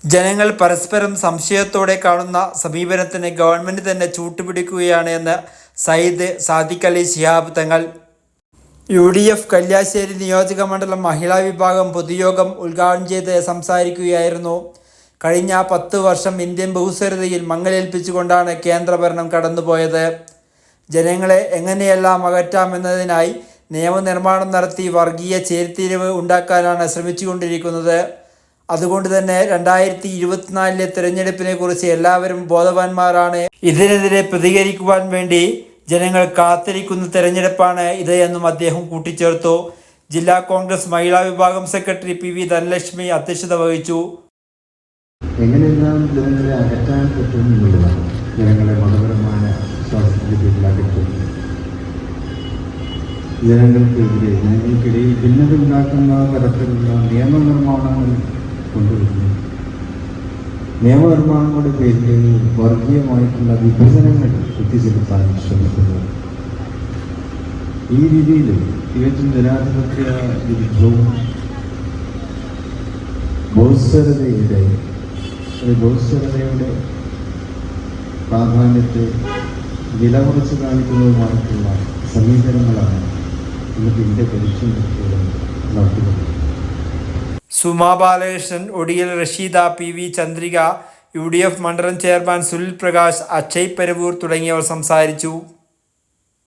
ജനങ്ങൾ പരസ്പരം സംശയത്തോടെ കാണുന്ന സമീപനത്തിന് ഗവൺമെൻറ് തന്നെ ചൂട്ടുപിടിക്കുകയാണ് എന്ന് സയ്യിദ് സാദിഖ് അലി ശിഹാബ് തങ്ങൾ. UDF കല്യാശ്ശേരി നിയോജക മണ്ഡലം മഹിളാ വിഭാഗം പൊതുയോഗം ഉദ്ഘാടനം ചെയ്ത് സംസാരിക്കുകയായിരുന്നു. കഴിഞ്ഞ 10 വർഷം ഇന്ത്യൻ ബഹുസ്വരതയിൽ മങ്ങലേൽപ്പിച്ചുകൊണ്ടാണ് കേന്ദ്രഭരണം കടന്നുപോയത്. ജനങ്ങളെ എങ്ങനെയെല്ലാം അകറ്റാമെന്നതിനായി നിയമനിർമ്മാണം നടത്തി വർഗീയ ചേരിതിരിവ് ഉണ്ടാക്കാനാണ് ശ്രമിച്ചുകൊണ്ടിരിക്കുന്നത്. അതുകൊണ്ട് തന്നെ 2024 തെരഞ്ഞെടുപ്പിനെ കുറിച്ച് എല്ലാവരും ബോധവാന്മാരാണ്. ഇതിനെതിരെ പ്രതികരിക്കുവാൻ വേണ്ടി ജനങ്ങൾ കാത്തിരിക്കുന്ന തെരഞ്ഞെടുപ്പാണ് ഇത് എന്നും അദ്ദേഹം കൂട്ടിച്ചേർത്തു. ജില്ലാ കോൺഗ്രസ് മഹിളാ വിഭാഗം സെക്രട്ടറി PV ധനലക്ഷ്മി അധ്യക്ഷത വഹിച്ചു. എങ്ങനെയെല്ലാം ജനങ്ങളെ അകറ്റാൻ പറ്റുമെന്നുള്ളതാണ്. ജനങ്ങളെ മതപരമായ വിശ്വാസത്തിലേക്ക് അകറ്റുന്നു. ജനങ്ങൾക്കിടയിൽ ഭിന്നത ഉണ്ടാക്കുന്ന തരത്തിലുള്ള നിയമനിർമ്മാണങ്ങൾ കൊണ്ടുവരുന്നു. നിയമനിർമ്മാണങ്ങളുടെ പേരിൽ വർഗീയമായിട്ടുള്ള വിഭജനങ്ങൾ എത്തിച്ചെലുത്താൻ ശ്രമിക്കുന്നു. ഈ രീതിയിൽ തികച്ചും ജനാധിപത്യ വിരുദ്ധവും ബഹുസ്വരതയുടെ പ്രാധാന്യത്തെ വിലകുറച്ച് കാണിക്കുന്നതുമായിട്ടുള്ള സമീപനങ്ങളാണ് ഇന്നത്തെ ഇന്ത്യ പരിശീലനത്തോടെ നടത്തുന്നത്. സുമാ ബാലകൃഷ്ണൻ, ഒടിയൽ റഷീദ, PV ചന്ദ്രിക, UDF മണ്ഡലം ചെയർമാൻ സുനിൽ പ്രകാശ്, അക്ഷയ് പരവൂർ തുടങ്ങിയവർ സംസാരിച്ചു.